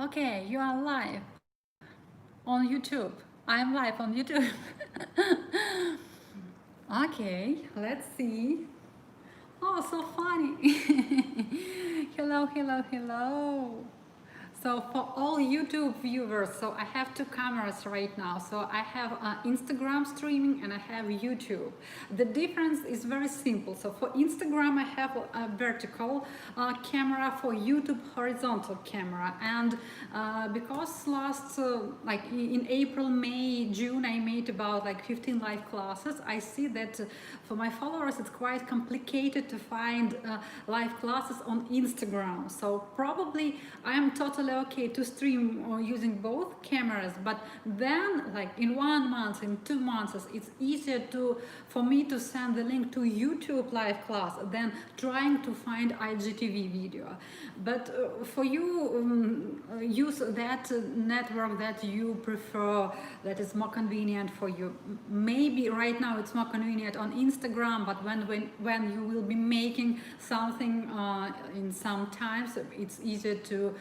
Okay, you are live on YouTube. I'm live on YouTube. Okay, let's see. Oh, so funny. Hello, hello, hello. So for all YouTube viewers, so I have two cameras right now. So I have Instagram streaming and I have YouTube. The difference is very simple. So for Instagram, I have a vertical camera, for YouTube horizontal camera. And because last like in April, May, June, I made about like 15 live classes. I see that for my followers, it's quite complicated to find live classes on Instagram. So probably I am totally okay to stream using both cameras, but then like in 1 month, in 2 months, it's easier for me to send the link to YouTube live class than trying to find IGTV video. But for you, use that network that you prefer, that is more convenient for you. Maybe right now it's more convenient on Instagram, but when you will be making something in some times, it's easier to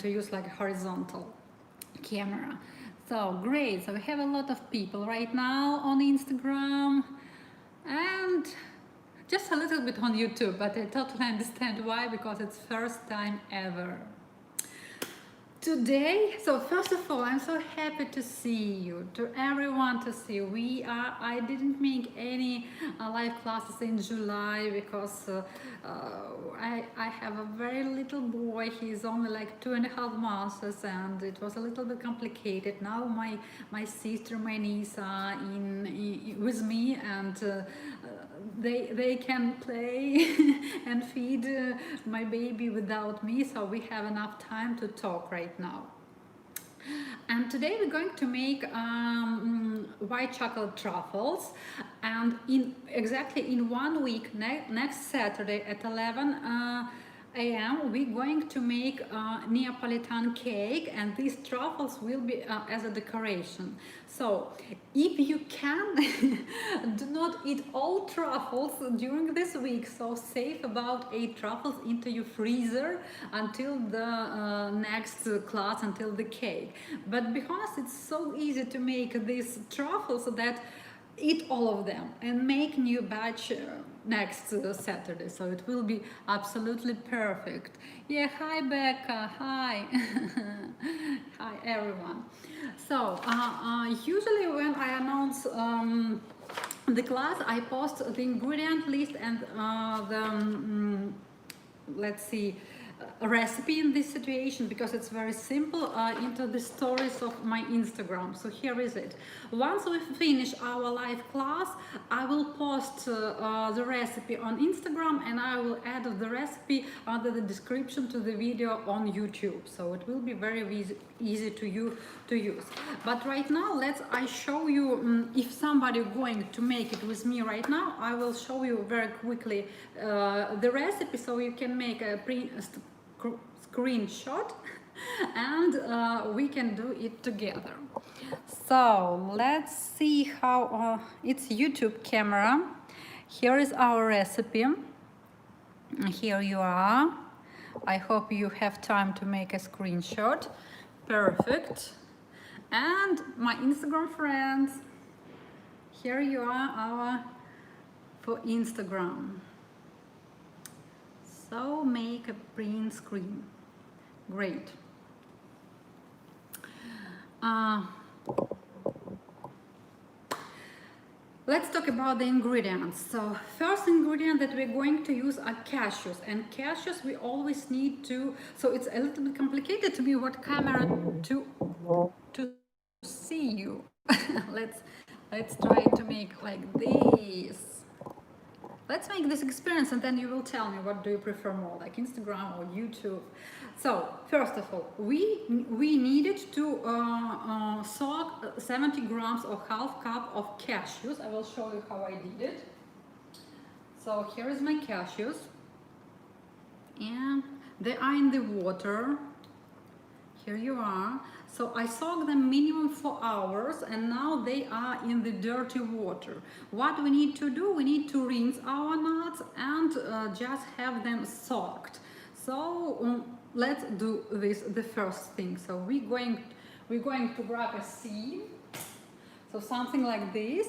use like a horizontal camera. So great. So we have a lot of people right now on Instagram and just a little bit on YouTube, but I totally understand why, because it's first time ever. Today, so first of all, I'm so happy to see you, to everyone to see. I didn't make any live classes in July because I have a very little boy. He's only like 2.5 months, and it was a little bit complicated. Now my sister, my niece are with me, and they can play and feed my baby without me, so we have enough time to talk right now. And today we're going to make white chocolate truffles, and exactly in 1 week, next Saturday at 11 a.m. we're going to make Neapolitan cake, and these truffles will be as a decoration. So if you can, do not eat all truffles during this week, so save about 8 truffles into your freezer until the next class, until the cake. But be honest, it's so easy to make these truffles that eat all of them and make new batch next Saturday, so it will be absolutely perfect. Yeah, hi Becca, hi. Hi everyone. So usually when I announce the class, I post the ingredient list and let's see, a recipe in this situation, because it's very simple, into the stories of my Instagram. So here is it. Once we finish our live class, I will post the recipe on Instagram, and I will add the recipe under the description to the video on YouTube, so it will be very easy to use. But right now, I show you, if somebody going to make it with me right now, I will show you very quickly the recipe, so you can make a screenshot and we can do it together. So let's see how it's YouTube camera. Here is our recipe. Here you are. I hope you have time to make a screenshot. Perfect. And my Instagram friends, here you are for Instagram. So make a print screen. Great. Let's talk about the ingredients. So first ingredient that we're going to use are cashews, and cashews we always need to, so it's a little bit complicated to me what camera to see you. let's try to make like this. Let's make this experience, and then you will tell me what do you prefer more, like Instagram or YouTube. So first of all, we needed to soak 70 grams or half cup of cashews. I will show you how I did it. So here is my cashews, and they are in the water. Here you are. So I soak them minimum 4 hours, and now they are in the dirty water. What we need to do, we need to rinse our nuts and just have them soaked. So let's do this the first thing. So we're going to grab a sieve, so something like this,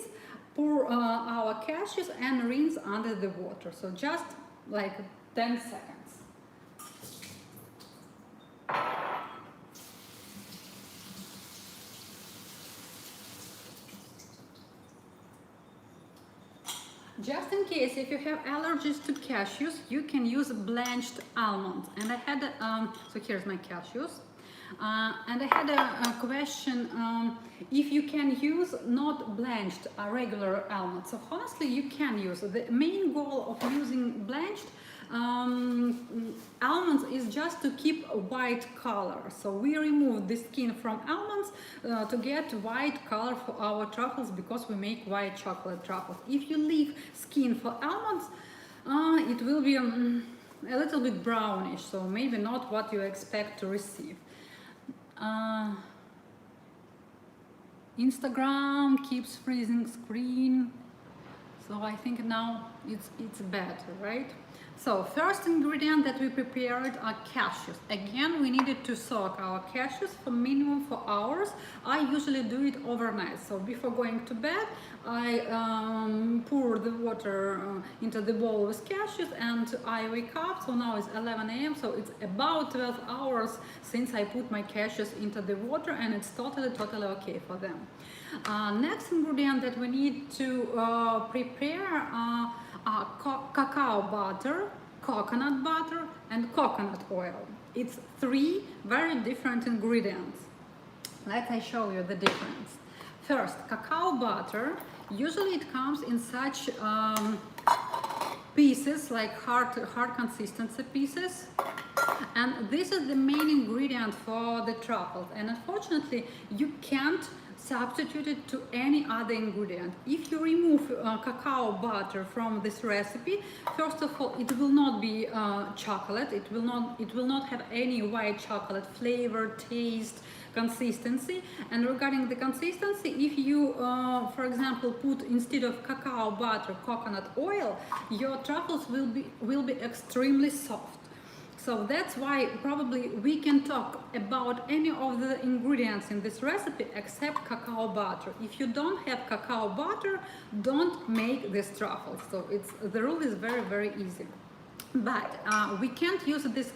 pour our cashews and rinse under the water, so just like 10 seconds. Just in case, if you have allergies to cashews, you can use blanched almonds. And I had, so here's my cashews. And I had a question if you can use not blanched, regular almonds. So honestly, you can use. The main goal of using blanched almonds is just to keep a white color. So we remove the skin from almonds to get white color for our truffles, because we make white chocolate truffles. If you leave skin for almonds, it will be a little bit brownish, so maybe not what you expect to receive. Instagram keeps freezing screen, so I think now it's better, right? So first ingredient that we prepared are cashews. Again, we needed to soak our cashews for minimum 4 hours. I usually do it overnight. So before going to bed, I pour the water into the bowl with cashews, and I wake up. So now it's 11 a.m. So it's about 12 hours since I put my cashews into the water, and it's totally okay for them. Next ingredient that we need to prepare cacao butter, coconut butter, and coconut oil. It's 3 very different ingredients. Let's show you the difference. First, cacao butter. Usually it comes in such pieces, like hard consistency pieces. And this is the main ingredient for the truffles. And unfortunately, you can't substitute it to any other ingredient. If you remove cacao butter from this recipe, first of all, it will not be chocolate. It will not have any white chocolate flavor, taste, consistency. And regarding the consistency, if you for example put instead of cacao butter coconut oil, your truffles will be extremely soft. So that's why probably we can talk about any of the ingredients in this recipe except cacao butter. If you don't have cacao butter, don't make this truffle. So the rule is very easy. But we can't use this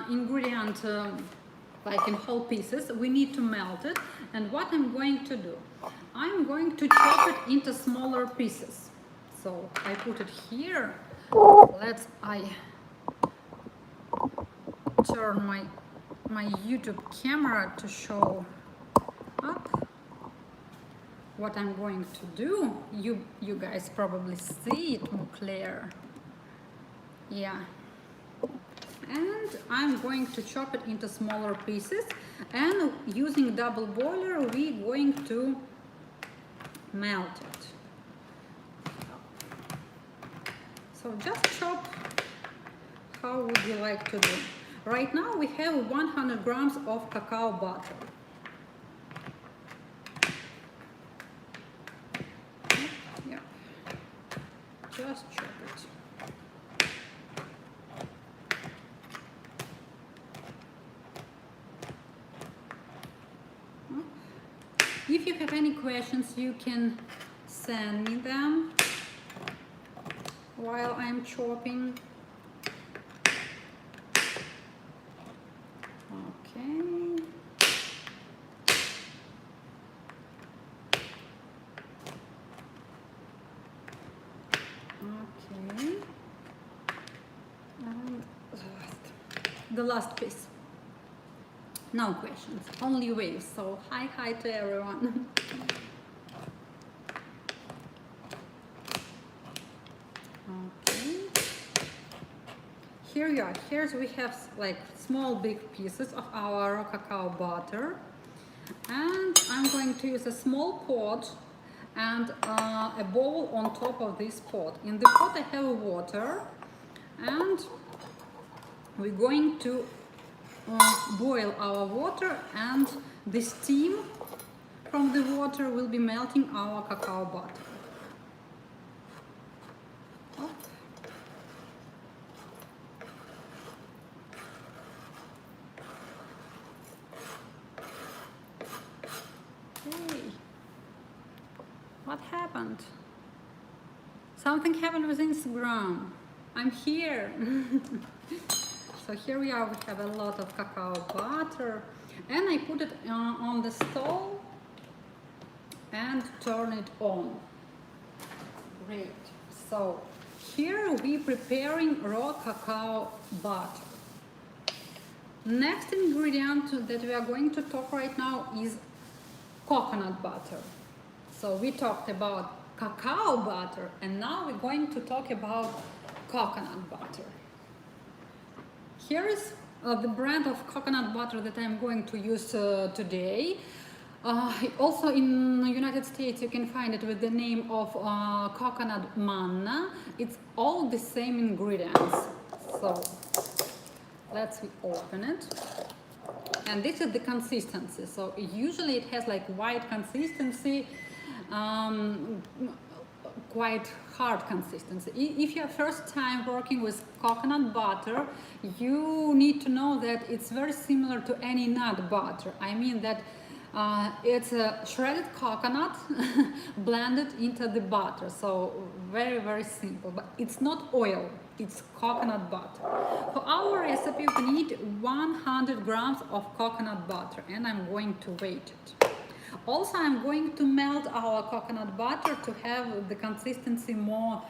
ingredient like in whole pieces. We need to melt it. And what I'm going to do, I'm going to chop it into smaller pieces. So I put it here. I turn my YouTube camera to show up what I'm going to do. You guys probably see it more clear. Yeah. And I'm going to chop it into smaller pieces, and using double boiler we're going to melt it. So just chop how would you like to do. Right now we have 100 grams of cacao butter. Yeah. Just chop it. If you have any questions, you can send me them while I'm chopping. Okay. Okay. And the last piece. No questions, only waves. So hi to everyone. Okay. Here you are. Here we have like small big pieces of our cacao butter, and I'm going to use a small pot and a bowl on top of this pot. In the pot I have water, and we're going to boil our water, and the steam from the water will be melting our cacao butter. What happened? Something happened with Instagram. I'm here. So here we are. We have a lot of cacao butter, and I put it on the stove and turn it on. Great. So here we preparing raw cacao butter. Next ingredient that we are going to talk right now is coconut butter. So we talked about cacao butter, and now we're going to talk about coconut butter. Here is the brand of coconut butter that I'm going to use today. Also in the United States you can find it with the name of coconut manna. It's all the same ingredients. So let's open it. And this is the consistency. So usually it has like white consistency, quite hard consistency. If you're first time working with coconut butter, you need to know that it's very similar to any nut butter. I mean that it's a shredded coconut blended into the butter. So very, very simple, but it's not oil, it's coconut butter. For our recipe we need 100 grams of coconut butter, and I'm going to weight it. Also, I'm going to melt our coconut butter to have the consistency more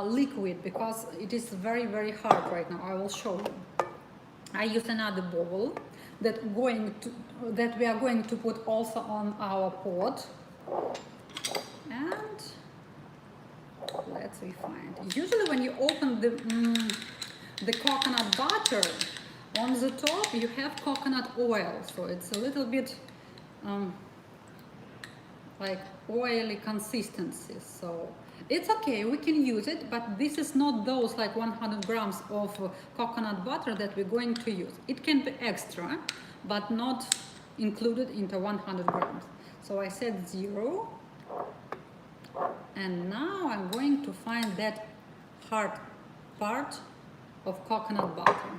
liquid, because it is very, very hard right now. I will show you. I use another bowl that we are going to put also on our pot. And let's refine it. Usually when you open the coconut butter, on the top you have coconut oil, so it's a little bit like oily consistency. So it's okay, we can use it, but this is not those like 100 grams of coconut butter that we're going to use. It can be extra, but not included into 100 grams. So I said 0. And now I'm going to find that hard part of coconut butter.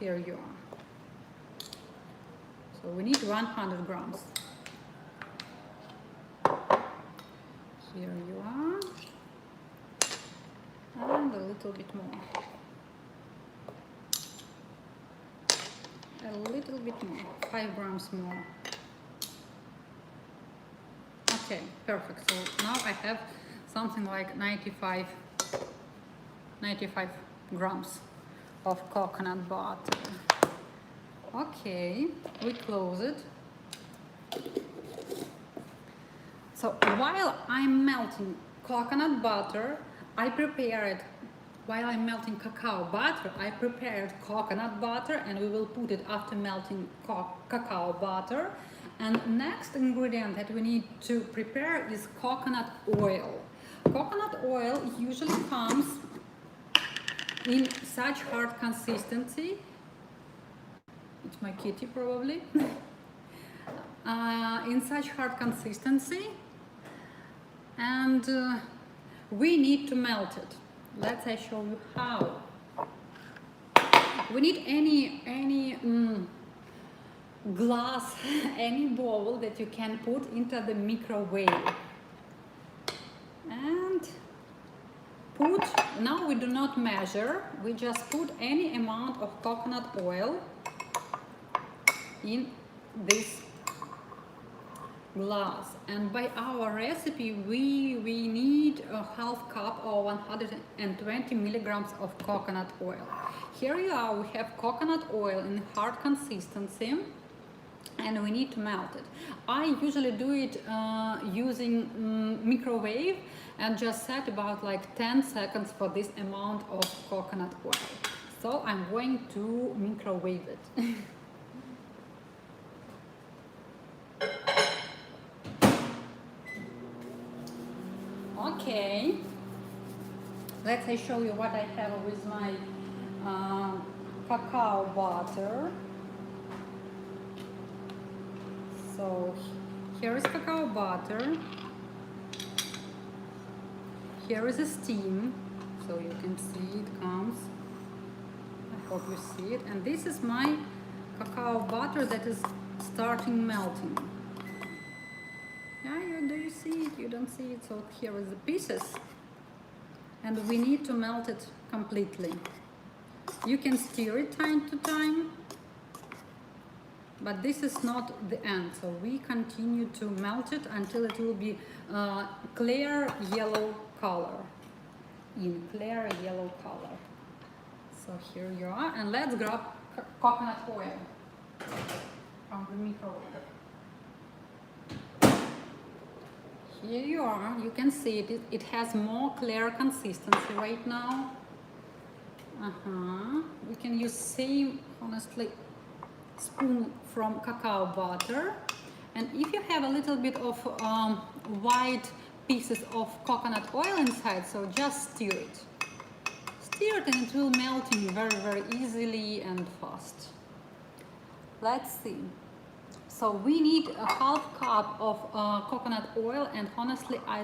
Here you are. So we need 100 grams. Here you are. And a little bit more. A little bit more. 5 grams more. Okay, perfect. So now I have something like 95 grams of coconut butter. Okay, we close it. So while I'm melting coconut butter, I prepared, while I'm melting cacao butter, I prepared coconut butter, and we will put it after melting cacao butter. And next ingredient that we need to prepare is coconut oil. Coconut oil usually comes in such hard consistency. It's my kitty probably. In such hard consistency, and we need to melt it. Let's show you how. We need any glass, any bowl that you can put into the microwave. And put, now we do not measure, we just put any amount of coconut oil in this glass. And by our recipe we need a half cup or 120 milligrams of coconut oil. Here you are, we have coconut oil in hard consistency, and we need to melt it. I usually do it using microwave, and just set about like 10 seconds for this amount of coconut oil. So I'm going to microwave it. Okay, let's show you what I have with my cacao butter. So here is cacao butter. Here is a steam, so you can see it comes. I hope you see it. And this is my cacao butter that is starting melting. Yeah, do you you see it? You don't see it. So here is the pieces, and we need to melt it completely. You can stir it time to time, but this is not the end. So we continue to melt it until it will be clear yellow color. In clear yellow color. So here you are, and let's grab coconut oil from the microwave. Here you are, you can see it, it has more clear consistency right now. We can use same, honestly, spoon from cacao butter. And if you have a little bit of white pieces of coconut oil inside, so just stir it. Stir it and it will melting very easily and fast. Let's see. So we need a half cup of coconut oil, and honestly I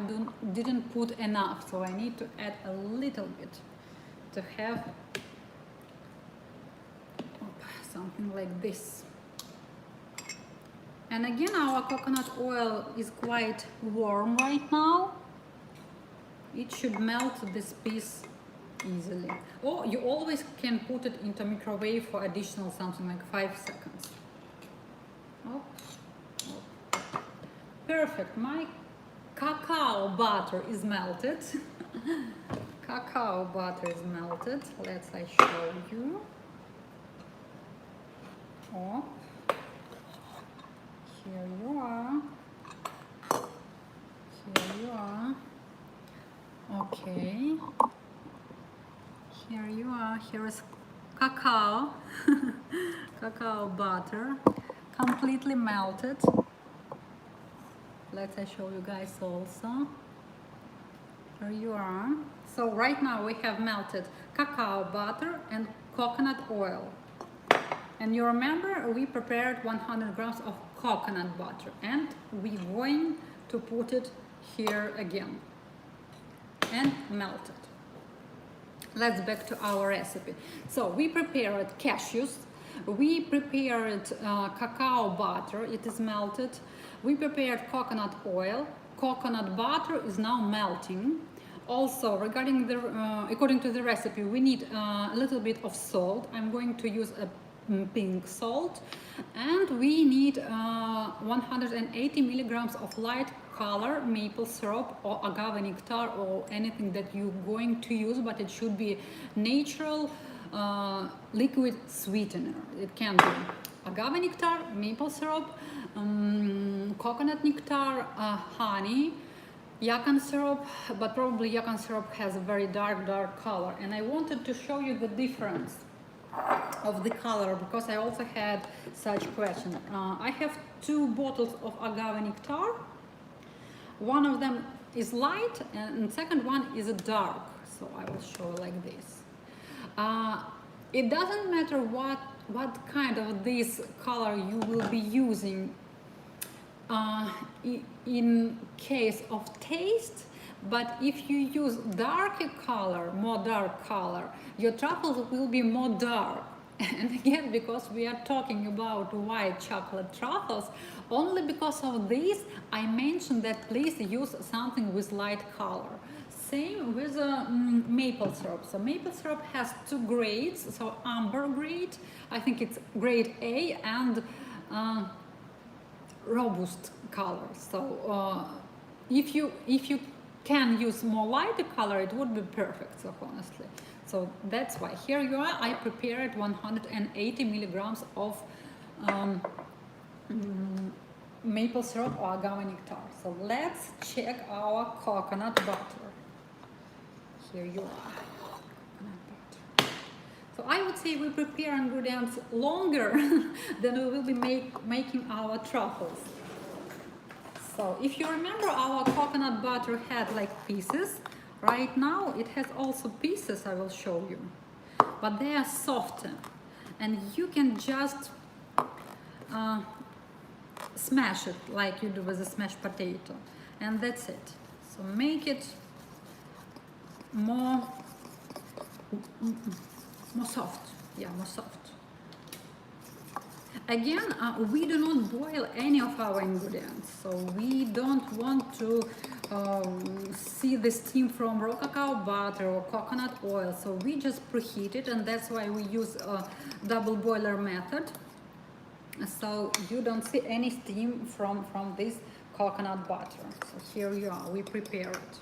didn't put enough, so I need to add a little bit to have something like this. And again, our coconut oil is quite warm right now. It should melt this piece easily. Or you always can put it into microwave for additional something like 5 seconds. Oh. Perfect. My cacao butter is melted. Cacao butter is melted. Let's show you. Oh. Here you are. Here you are. Okay. Here you are. Here is cacao. Cacao butter. Completely melted. Let's show you guys also. Here you are. So right now we have melted cacao butter and coconut oil. And you remember we prepared 100 grams of coconut butter, and we're going to put it here again and melt it. Let's back to our recipe. So we prepared cashews, we prepared cacao butter, it is melted. We prepared coconut oil, coconut butter is now melting. Also, regarding the according to the recipe, we need a little bit of salt. I'm going to use a pink salt, and we need 180 milligrams of light color maple syrup or agave nectar or anything that you're going to use, but it should be natural liquid sweetener. It can be agave nectar, maple syrup, coconut nectar, honey, yakan syrup, but probably yakan syrup has a very dark color, and I wanted to show you the difference of the color because I also had such question. I have 2 bottles of agave nectar. One of them is light and the second one is dark, so I will show like this. It doesn't matter what kind of this color you will be using in case of taste, but if you use darker color, more dark color, your truffles will be more dark. And again, because we are talking about white chocolate truffles, only because of this I mentioned that please use something with light color. Same with maple syrup. So maple syrup has 2 grades, so amber grade, I think it's grade A, and robust color. So if you can use more lighter color, it would be perfect, so honestly. So that's why here you are. I prepared 180 milligrams of maple syrup or agave nectar. So let's check our coconut butter. Here you are. Coconut butter. So I would say we prepare ingredients longer than we will be making our truffles. So if you remember, our coconut butter had like pieces. Right now it has also pieces, I will show you, but they are softer, and you can just smash it like you do with a smashed potato, and that's it. So make it more soft, yeah, more soft. Again, we do not boil any of our ingredients, so we don't want to see the steam from raw cacao butter or coconut oil, so we just preheat it, and that's why we use a double boiler method. So you don't see any steam from this coconut butter. So here you are, we prepare it.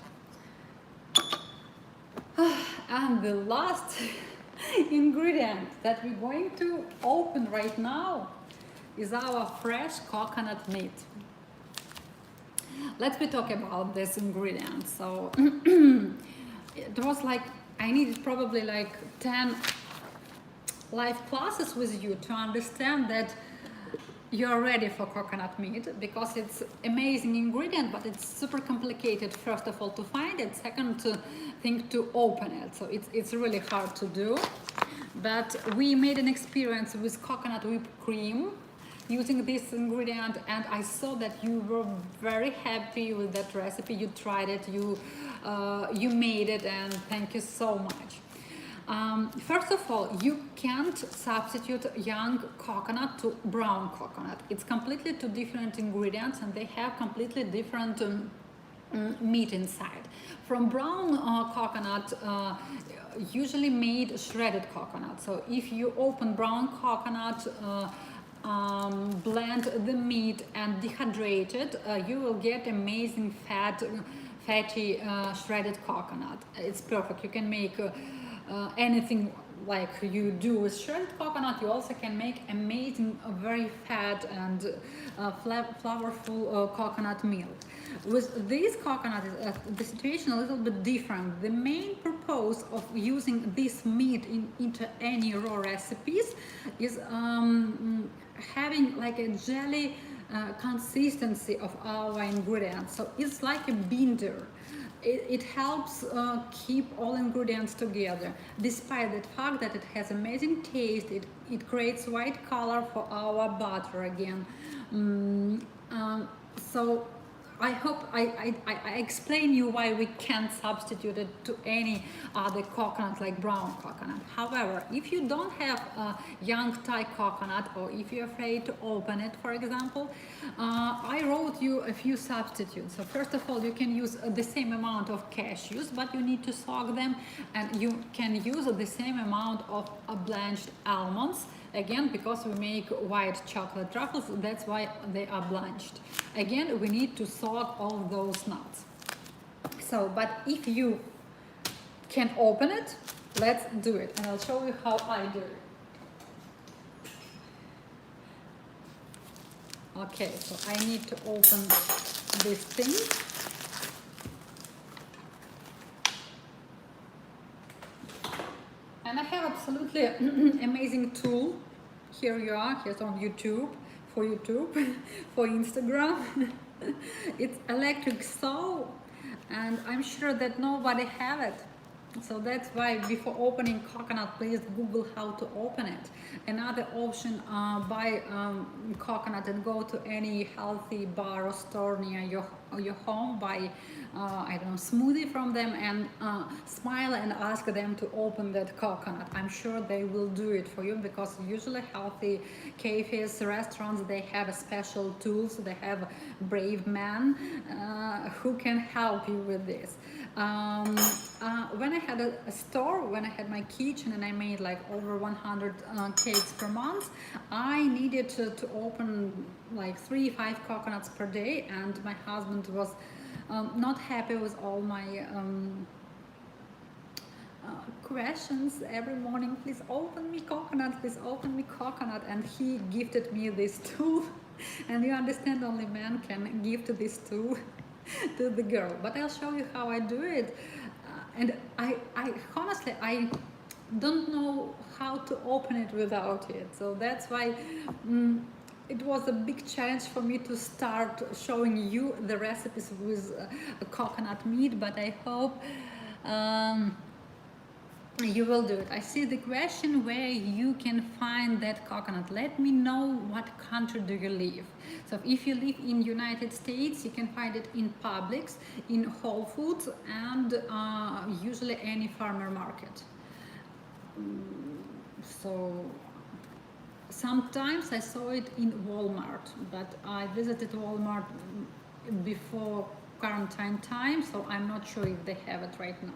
And the last ingredient that we're going to open right now is our fresh coconut meat. Let's be talk about this ingredient. So it was like I needed probably like 10 live classes with you to understand that you're ready for coconut meat, because it's amazing ingredient, but it's super complicated, first of all, to find it, second thing to open it. So it's really hard to do. But we made an experience with coconut whipped cream using this ingredient, and I saw that you were very happy with that recipe. You tried it, you made it, and thank you so much. First of all, you can't substitute young coconut to brown coconut. It's completely two different ingredients, and they have completely different meat inside. From brown coconut, usually made shredded coconut. So if you open brown coconut, blend the meat and dehydrate it, you will get amazing fatty shredded coconut. It's perfect. You can make anything like you do with shredded coconut. You also can make amazing, very fat and flavorful coconut milk. With this coconut, the situation a little bit different. The main purpose of using this meat into any raw recipes is having like a jelly consistency of our ingredients. So it's like a binder. It helps keep all ingredients together. Despite the fact that it has amazing taste, it creates white color for our butter again. So I hope I explain you why we can't substitute it to any other coconut like brown coconut. However, if you don't have a young Thai coconut, or if you're afraid to open it, for example, I wrote you a few substitutes. So first of all, you can use the same amount of cashews, but you need to soak them, and you can use the same amount of blanched almonds. Again, because we make white chocolate truffles, that's why they are blanched. Again, we need to soak all those nuts. So, but if you can open it, let's do it. And I'll show you how I do it. Okay, so I need to open this thing. And I have absolutely amazing tool. Here you are, here's on YouTube, for Instagram. It's electric saw, and I'm sure that nobody have it. So that's why before opening coconut, please Google how to open it. Another option, buy coconut and go to any healthy bar or store near your home, buy I don't know, smoothie from them, and smile and ask them to open that coconut. I'm sure they will do it for you, because usually healthy cafes, restaurants, they have special tools. They have brave men who can help you with this. When I had a store, when I had my kitchen and I made like over 100 cakes per month, I needed to open like 3-5 coconuts per day, and my husband was not happy with all my questions every morning. Please open me coconut, please open me coconut, and he gifted me this tool. And you understand, only man can gift this tool to the girl. But I'll show you how I do it. And I honestly, I don't know how to open it without it. So that's why it was a big challenge for me to start showing you the recipes with coconut meat, but I hope you will do it. I see the question where you can find that coconut. Let me know what country do you live. So if you live in United States, you can find it in Publix, in Whole Foods, and usually any farmer market. So sometimes I saw it in Walmart, but I visited Walmart before quarantine time, so I'm not sure if they have it right now.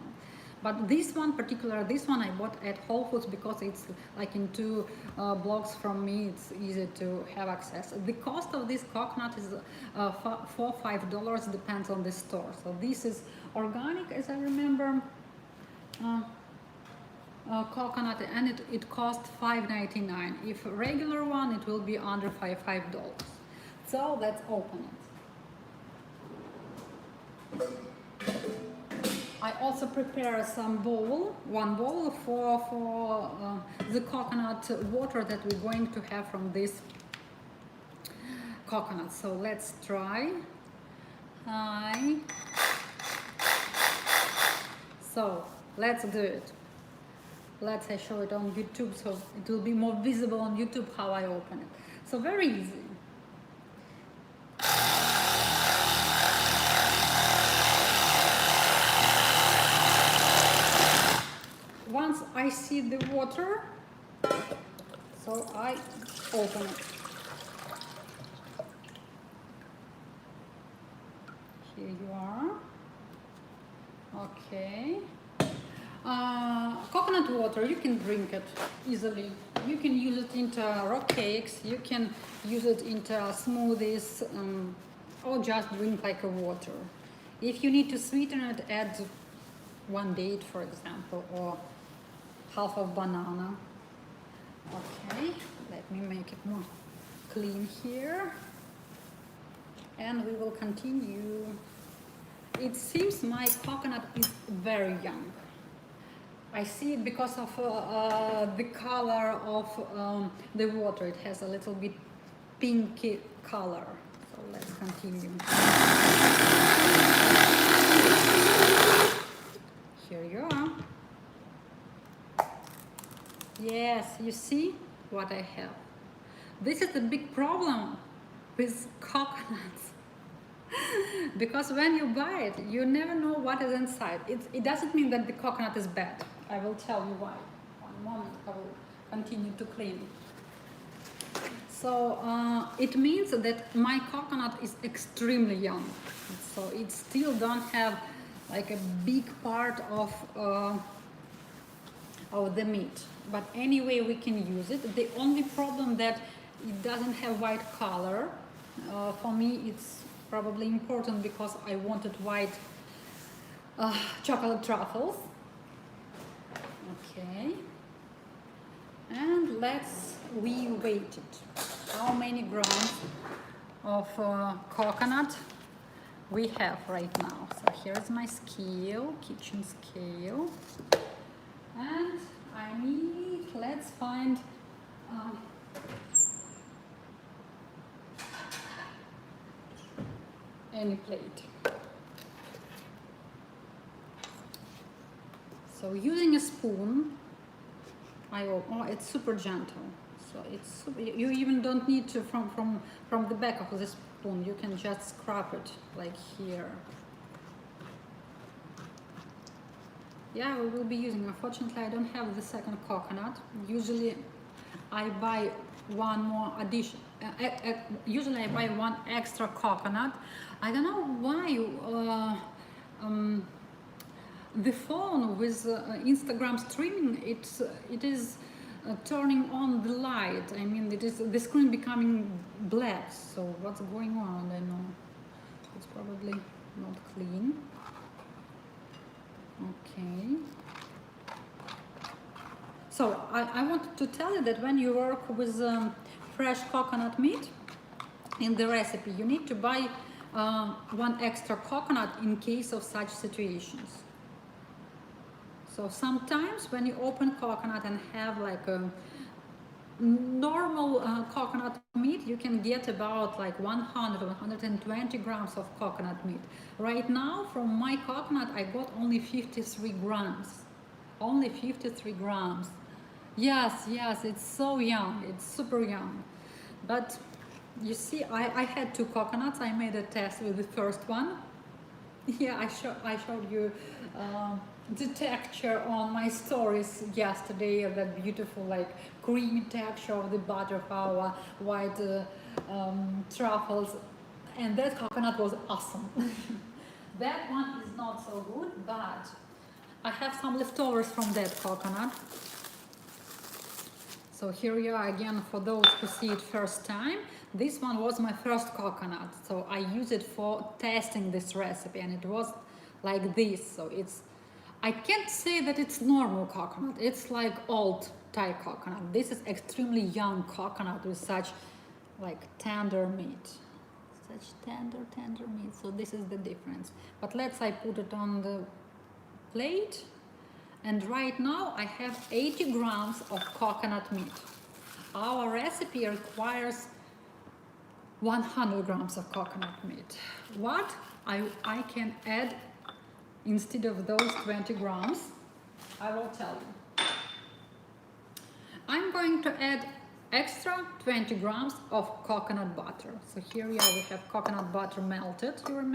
But this one I bought at Whole Foods because it's like in two blocks from me. It's easy to have access. The cost of this coconut is $4-5, depends on the store. So this is organic, as I remember. Uh, Coconut, and it costs $5.99. If a regular one, it will be under $5. So let's open it. I also prepare one bowl for the coconut water that we're going to have from this coconut. So let's try. Hi. So let's do it. Let's show it on YouTube, so it will be more visible on YouTube how I open it. So very easy. Once I see the water, so I open it. Here you are. Okay. Coconut water, you can drink it easily. You can use it into rock cakes, you can use it into smoothies, or just drink like a water. If you need to sweeten it, add 1 date, for example, or half of banana. Okay, let me make it more clean here. And we will continue. It seems my coconut is very young. I see it because of the color of the water. It has a little bit pinky color. So let's continue. Here you are. Yes, you see what I have. This is the big problem with coconuts. Because when you buy it, you never know what is inside. It doesn't mean that the coconut is bad. I will tell you why. One moment, I will continue to clean. So it means that my coconut is extremely young. So it still don't have like a big part of the meat. But anyway, we can use it. The only problem that it doesn't have white color. For me, it's probably important because I wanted white chocolate truffles. Okay, and we weight it. How many grams of coconut we have right now? So here's my scale, kitchen scale, and I need, let's find any plate. So using a spoon, it's super gentle. So you even don't need to from the back of the spoon. You can just scrub it like here. Yeah, we will be using. Unfortunately, I don't have the second coconut. Usually, I buy one more addition. Usually, I buy one extra coconut. I don't know why. The phone with Instagram streaming, it is turning on the light. I mean, it is the screen becoming black. So what's going on? I don't know. It's probably not clean. Okay. So I wanted to tell you that when you work with fresh coconut meat in the recipe, you need to buy one extra coconut in case of such situations. So sometimes when you open coconut and have like a normal coconut meat, you can get about like 100 or 120 grams of coconut meat. Right now from my coconut I got only 53 grams. Only 53 grams. Yes, it's so young. It's super young. But you see, I had 2 coconuts. I made a test with the first one. Yeah, I showed you the texture on my stories yesterday, that beautiful like creamy texture of the butter, our white truffles, and that coconut was awesome. That one is not so good, but I have some leftovers from that coconut. So here we are again for those who see it first time. This one was my first coconut, so I use it for testing this recipe, and it was like this. So it's, I can't say that it's normal coconut, it's like old Thai coconut. This is extremely young coconut with such like tender meat. Such tender meat. So this is the difference. But let's I put it on the plate. And right now I have 80 grams of coconut meat. Our recipe requires 100 grams of coconut meat. What I can add instead of those 20 grams, I will tell you. I'm going to add extra 20 grams of coconut butter. So here we are, we have coconut butter melted. You remember?